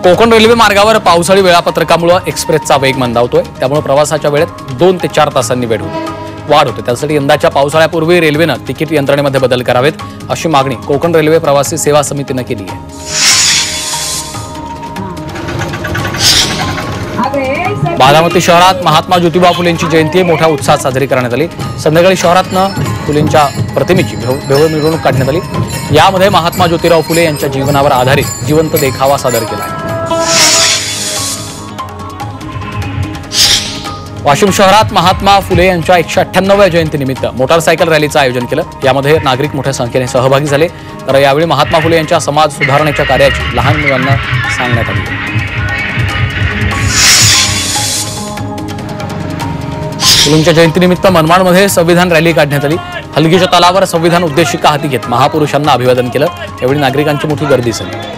Konkan railway मार्गावर पावसाळी वेळापत्रकामुळे एक्सप्रेसचा वेग मंदावतोय। त्यामुळे प्रवासाच्या वेळेत 2 ते 4 तासांनी वाढ होते। त्यासाठी यंदाच्या पावसाळ्यापूर्वी रेल्वेनं तिकीट यंत्रणेमध्ये बदल करावेत अशी मागणी कोकण रेल्वे प्रवासी सेवा समितीने केली आहे। बारामती शहरात महात्मा ज्योतिबा फुलेंची जयंती मोठ्या उत्साहात साजरी करण्यात आली। संध्याकाळी शहरातनं फुलेंच्या प्रतिमेची भव्य मिरवणूक काढण्यात आली। यामध्ये महात्मा ज्योतिराव फुले यांच्या जीवनावर आधारित जिवंत देखावा सादर केला। वाशिम शहरात महात्मा फुले यांच्या 198व्या जयंतीनिमित्त मोटारसायकल रॅलीचं आयोजन केलं। यामध्ये नागरिक मोठ्या संख्येने सहभागी झाले। तर यावेळी महात्मा फुले यांच्या समाज सुधारणेच्या कार्याची लहान मुलांना सांगण्यात आली। फुलेंच्या जयंतीनिमित्त मनमाडमध्ये संविधान रॅली काढण्यात आली। हलगीच्या तालावर संविधान उद्देशिका हाती घेत महापुरुषांना अभिवादन केलं। यावेळी नागरिकांची मोठी गर्दी झाली।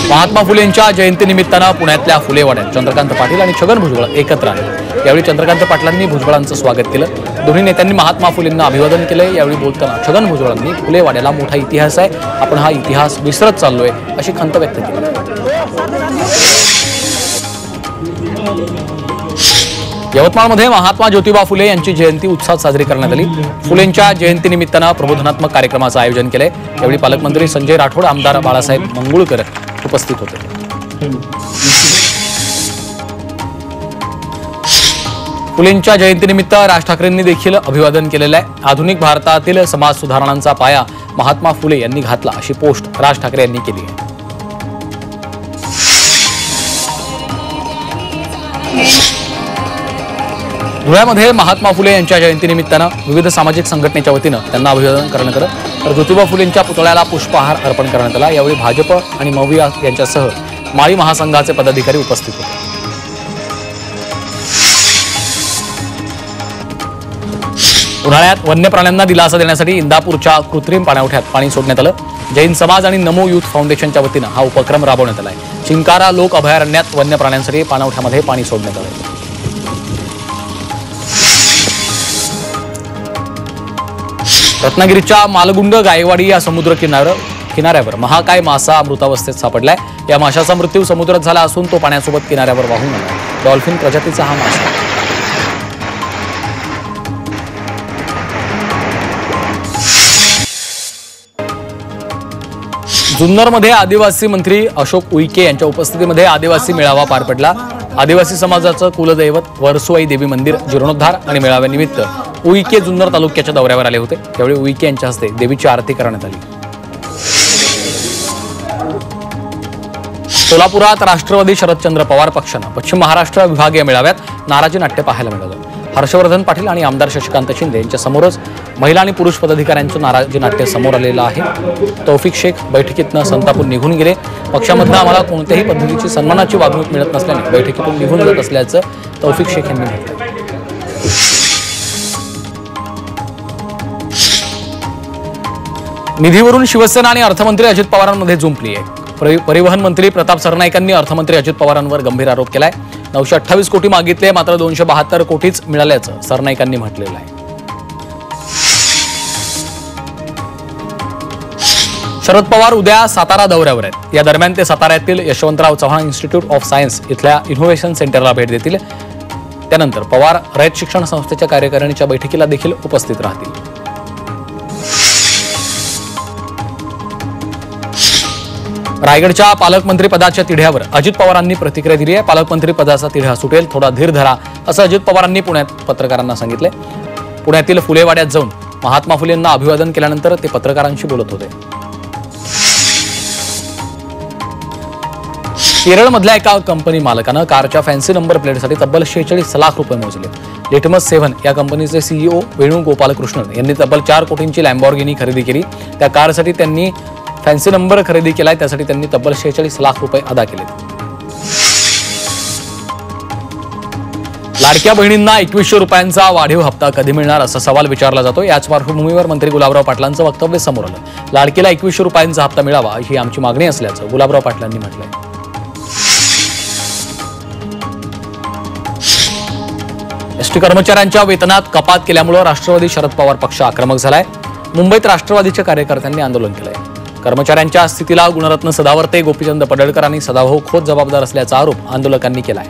महात्मा फुलेंच्या जयंतीनिमित्तानं पुण्यातल्या फुलेवाड्यात चंद्रकांत पाटील आणि छगन भुजबळ एकत्र आले। यावेळी चंद्रकांत पाटलांनी भुजबळांचं स्वागत केलं। दोन्ही नेत्यांनी महात्मा फुलेंना अभिवादन केलं। यावेळी बोलताना छगन भुजबळांनी फुलेवाड्याला मोठा इतिहास आहे, आपण हा इतिहास विसरत चाललोय अशी खंत व्यक्त केली। यवतमाळमध्ये महात्मा ज्योतिबा फुले यांची जयंती उत्साहात साजरी करण्यात आली। फुलेंच्या जयंतीनिमित्तानं प्रबोधनात्मक कार्यक्रमाचं आयोजन केलंय। यावेळी पालकमंत्री संजय राठोड, आमदार बाळासाहेब मंगुळकर उपस्थित होते। फुलेंच्या जयंतीनिमित्त राज ठाकरेंनी देखील अभिवादन केलेलं आहे। आधुनिक भारतातील समाज सुधारणांचा पाया महात्मा फुले यांनी घातला अशी पोस्ट राज ठाकरे यांनी केली आहे। धुळ्यामध्ये महात्मा फुले यांच्या जयंतीनिमित्तानं विविध सामाजिक संघटनेच्या वतीनं त्यांना अभिवादन करण्यात आलं। तर ज्योतिबा फुलेंच्या पुतळ्याला पुष्पहार अर्पण करण्यात आला। यावेळी भाजप आणि मविया यांच्यासह माळी महासंघाचे पदाधिकारी उपस्थित होते। उन्हाळ्यात वन्य प्राण्यांना दिलासा देण्यासाठी इंदापूरच्या कृत्रिम पाणवठ्यात पाणी सोडण्यात आलं। जैन समाज आणि नमो युथ फाउंडेशनच्या वतीनं हा उपक्रम राबवण्यात आला आहे। चिंकारा लोक अभयारण्यात वन्य प्राण्यांसाठी पाणवठ्यामध्ये पाणी सोडण्यात आलं। रत्नागिरीच्या मालगुंड गायवाडी या समुद्र किनाऱ्यावर महाकाय मासा मृतावस्थेत सापडलाय। या माशाचा मृत्यू समुद्रात झाला असून तो पाण्यासोबत किनाऱ्यावर वाहून आला। डॉल्फिन प्रजातीचा हा मासा जुन्नरमध्ये आदिवासी मंत्री अशोक उईके यांच्या उपस्थितीमध्ये आदिवासी मेळावा पार पडला। आदिवासी समाजाचं कुलदैवत वरसुआई देवी मंदिर जीर्णोद्धार आणि मेळाव्यानिमित्त उईके जुन्नर तालुक्याच्या दौऱ्यावर आले होते। त्यावेळी उईके यांच्या हस्ते देवीची आरती करण्यात आली। सोलापुरात राष्ट्रवादी शरदचंद्र पवार पक्षानं पश्चिम महाराष्ट्र विभागीय मेळाव्यात नाराजी नाट्य पाहायला मिळालं। हर्षवर्धन पाटील आणि आमदार शशिकांत शिंदे यांच्या समोरच महिला आणि पुरुष पदाधिकाऱ्यांचं नाराजी नाट्य समोर आलेलं आहे। तौफिक शेख बैठकीतनं संतापून निघून गेले। पक्षामधनं आम्हाला कोणत्याही पद्धतीची सन्मानाची वागणूक मिळत नसल्याने बैठकीतून निघून जात असल्याचं तौफिक शेख यांनी म्हटलं। निधीवरून शिवसेना आणि अर्थमंत्री अजित पवारांमध्ये जुंपली आहे। परिवहन मंत्री प्रताप सरनाईकांनी अर्थमंत्री अजित पवारांवर गंभीर आरोप केलाय। 928 कोटी मागितले, मात्र 272 कोटीच मिळाल्याचं सरनाईकांनी म्हटलेलं आहे। शरद पवार उद्या सातारा दौऱ्यावर आहेत। या दरम्यान ते साताऱ्यातील Yashwantrao Chavan institute of science इथल्या इनोव्हेशन सेंटरला भेट देतील। त्यानंतर पवार रयत शिक्षण संस्थेच्या कार्यकारिणीच्या बैठकीला देखील उपस्थित राहतील। रायगडच्या पालकमंत्री पदाच्या तिढ्यावर अजित पवारांनी प्रतिक्रिया दिली आहे। पालकमंत्री पदाचा तिढा सुटेल, थोडा धीर धरा असं अजित पवारांनी पुण्यात पत्रकारांना सांगितले। पुण्यातील फुलेवाड्यात जाऊन महात्मा फुलेंना अभिवादन केल्यानंतर ते पत्रकारांशी बोलत होते। केरळमधल्या एका कंपनी मालकानं कारच्या फॅन्सी नंबर प्लेटसाठी तब्बल 46 लाख रुपये मोजले। लिटमस 7 या कंपनीचे सीईओ वेणुगोपालकृष्णन यांनी तब्बल 4 कोटींची लॅम्बॉर्गिनी खरेदी केली। त्या कारसाठी त्यांनी फॅन्सी नंबर खरेदी केलाय, त्यासाठी त्यांनी तब्बल 46 लाख रुपये अदा केले। लाडक्या बहिणींना 2100 रुपयांचा वाढीव हप्ता कधी मिळणार असा सवाल विचारला जातो। याच पार्श्वभूमीवर मंत्री गुलाबराव पाटलांचं वक्तव्य समोर आलं। लाडकीला 2100 रुपयांचा हप्ता मिळावा ही आमची मागणी असल्याचं गुलाबराव पाटलांनी म्हटलंय। एसटी कर्मचाऱ्यांच्या वेतनात कपात केल्यामुळे राष्ट्रवादी शरद पवार पक्ष आक्रमक झालाय। मुंबईत राष्ट्रवादीच्या कार्यकर्त्यांनी आंदोलन केलंय। कर्मचाऱ्यांच्या स्थितीला गुणरत्न सदावर्ते, गोपीचंद पडळकर आणि सदाभाऊ खोत जबाबदार असल्याचा आरोप आंदोलकांनी केलाय।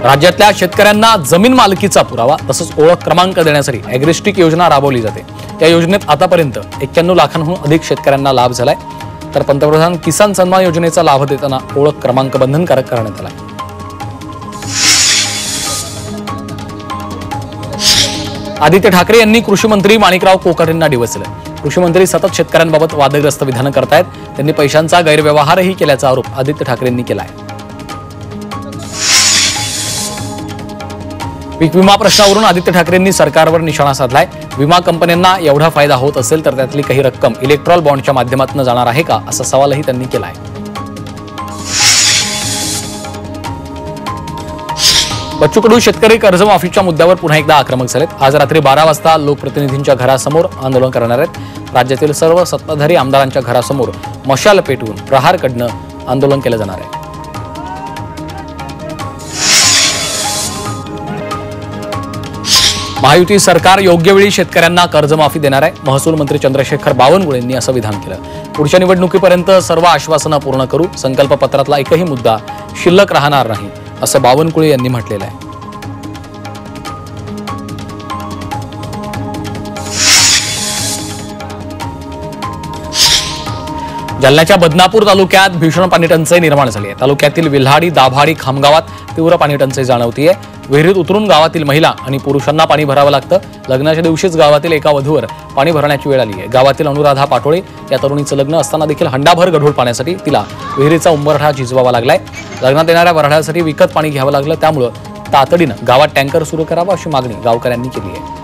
राज्यातल्या शेतकऱ्यांना जमीन मालकीचा पुरावा तसंच ओळख क्रमांक देण्यासाठी ॲग्रिस्टिक योजना राबवली जाते। या योजनेत आतापर्यंत 91 लाखांहून अधिक शेतकऱ्यांना लाभ झालाय। तर पंतप्रधान किसान सन्मान योजनेचा लाभ देताना ओळख क्रमांक बंधनकारक करण्यात आलाय। आदित्य ठाकरे यांनी कृषी मंत्री माणिकराव कोकाटे यांना डिवचलं। कृषी मंत्री सतत शेतकऱ्यांबाबत वादग्रस्त विधानं करतायत। त्यांनी पैशांचा गैरव्यवहारही केल्याचा आरोप आदित्य ठाकरेंनी केलाय। पीक विमा प्रश्नावरून आदित्य ठाकरेंनी सरकारवर निशाणा साधलाय। विमा कंपन्यांना एवढा फायदा होत असेल तर त्यातली काही रक्कम इलेक्ट्रॉल बॉन्डच्या माध्यमातून जाणार आहे का, असा सवालही त्यांनी केलाय। बच्चू कडू शेतकरी कर्जमाफीच्या मुद्द्यावर पुन्हा एकदा आक्रमक झालेत। आज रात्री 12 वाजता लोकप्रतिनिधींच्या घरासमोर आंदोलन करणार आहेत। राज्यातील सर्व सत्ताधारी आमदारांच्या घरासमोर मशाल पेटवून प्रहार कडनं आंदोलन केलं जाणार आहे। महायुती सरकार योग्य वेळी शेतकऱ्यांना कर्जमाफी देणार आहे। महसूल मंत्री चंद्रशेखर बावनकुळे यांनी असं विधान केलं। पुढच्या निवडणुकीपर्यंत सर्व आश्वासनं पूर्ण करू, संकल्पपत्रातला एकही मुद्दा शिल्लक राहणार नाही, असं बावनकुळे यांनी म्हटलेलं आहे। जालन्याच्या बदनापूर तालुक्यात भीषण पाणी टंचाई निर्माण झाली आहे। तालुक्यातील विल्हाडी, दाभाडी, खामगावात तीव्र पाणी टंचाई जाणवतीये। विहिरीत उतरून गावातील महिला आणि पुरुषांना पाणी भरावं लागतं। लग्नाच्या दिवशीच गावातील एका वधूवर पाणी भरण्याची वेळ आली आहे। गावातील अनुराधा पाटोळे या तरुणीचं लग्न असताना देखील हंडाभर गढूळ पाण्यासाठी तिला विहिरीचा उंबरठा झिजवावा लागलाय। लग्नात येणाऱ्या वऱ्हाड्यासाठी विकत पाणी घ्यावं लागलं। त्यामुळे तातडीनं गावात टँकर सुरू करावा अशी मागणी गावकऱ्यांनी केली आहे।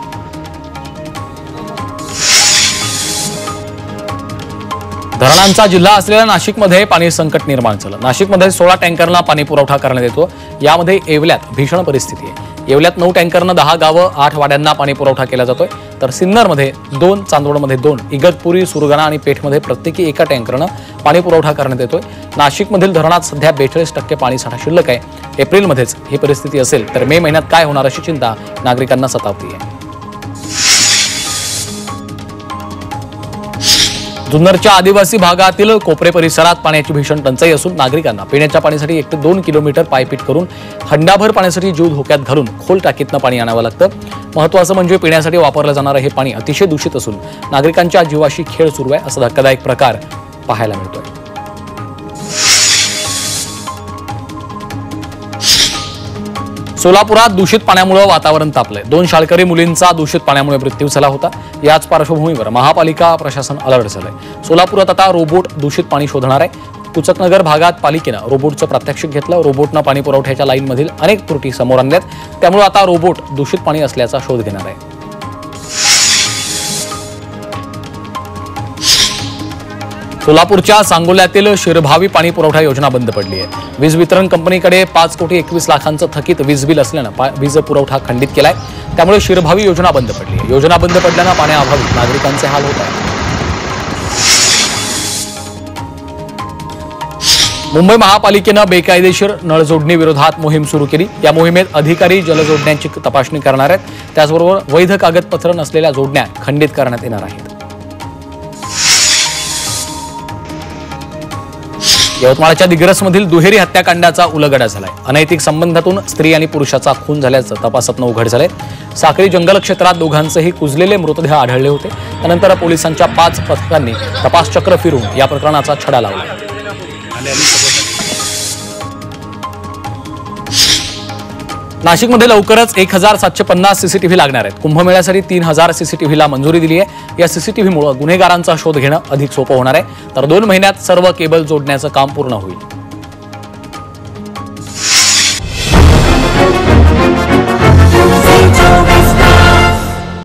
धरणांचा जिल्हा असलेल्या नाशिकमध्ये पाणी संकट निर्माण झालं। नाशिकमध्ये 16 टँकरना पाणी पुरवठा करण्यात येतो। यामध्ये येवल्यात भीषण परिस्थिती आहे। येवल्यात 9 टँकरनं 10 गावं 8 वाड्यांना पाणी पुरवठा केला जातोय। तर सिन्नरमध्ये 2, चांदवडमध्ये 2, इगतपुरी, सुरगाणा आणि पेठमध्ये प्रत्येकी एका टँकरनं पाणी पुरवठा करण्यात येतोय। नाशिकमधील धरणात सध्या 42% पाणीसाठा शिल्लक आहे। एप्रिलमध्येच ही परिस्थिती असेल तर मे महिन्यात काय होणार अशी चिंता नागरिकांना सतावती आहे। जुन्नरच्या आदिवासी भागातील कोपरे परिसरात पाण्याची भीषण टंचाई असून नागरिकांना पिण्याच्या पाण्यासाठी 1 ते 2 किलोमीटर पायपीट करून हंडाभर पाण्यासाठी जीव धोक्यात घालून खोल टाकीतनं पाणी आणावं लागतं। महत्त्वाचं म्हणजे पिण्यासाठी वापरलं जाणारं हे पाणी अतिशय दूषित असून नागरिकांच्या जीवाशी खेळ सुरू आहे, असा धक्कादायक प्रकार पाहायला मिळतोय। सोलापुरात दूषित पाण्यामुळे वातावरण तापलंय। 2 शाळकरी मुलींचा दूषित पाण्यामुळे मृत्यू झाला होता। याच पार्श्वभूमीवर महापालिका प्रशासन अलर्ट झालंय। सोलापुरात आता रोबोट दूषित पाणी शोधणार आहे। कुचकनगर भागात पालिकेनं रोबोटचं प्रात्यक्षिक घेतलं। रोबोटनं पाणी पुरवठ्याच्या लाईनमधील अनेक त्रुटी समोर आणल्यात। त्यामुळे आता रोबोट दूषित पाणी असल्याचा शोध घेणार आहे। सोलापूरच्या सांगोल्यातील शिरभावी पाणी पुरवठा योजना बंद पडली आहे। वीज वितरण कंपनीकडे 5,21,00,000चं थकीत वीज बिल असल्यानं वीज पुरवठा खंडित केलाय। त्यामुळे शिरभावी योजना बंद पडली आहे। योजना बंद पडल्यानं पाण्याअभावी नागरिकांचे हाल होत आहेत। मुंबई महापालिकेनं बेकायदेशीर नळ जोडणी विरोधात मोहीम सुरू केली। या मोहिमेत अधिकारी जलजोडण्यांची तपासणी करणार आहेत। त्याचबरोबर वैध कागदपत्र नसलेल्या जोडण्या खंडित करण्यात येणार आहेत। यवतमाळच्या दिग्रसमधील दुहेरी हत्याकांडाचा उलगडा झालाय। अनैतिक संबंधातून स्त्री आणि पुरुषाचा खून झाल्याचं तपासातनं उघड झालंय। साखळी जंगल क्षेत्रात दोघांचेही कुजलेले मृतदेह आढळले होते। त्यानंतर पोलिसांच्या 5 पथकांनी तपास चक्र फिरून या प्रकरणाचा छडा लावला। नाशिकमध्ये लवकरच 1,750 सीसीटीव्ही लागणार आहेत। कुंभमेळ्यासाठी 3,000 सीसीटीव्हीला मंजुरी दिली आहे। या सीसीटीव्हीमुळे गुन्हेगारांचा शोध घेणं अधिक सोपं होणार आहे। तर 2 महिन्यात सर्व केबल जोडण्याचं काम पूर्ण होईल।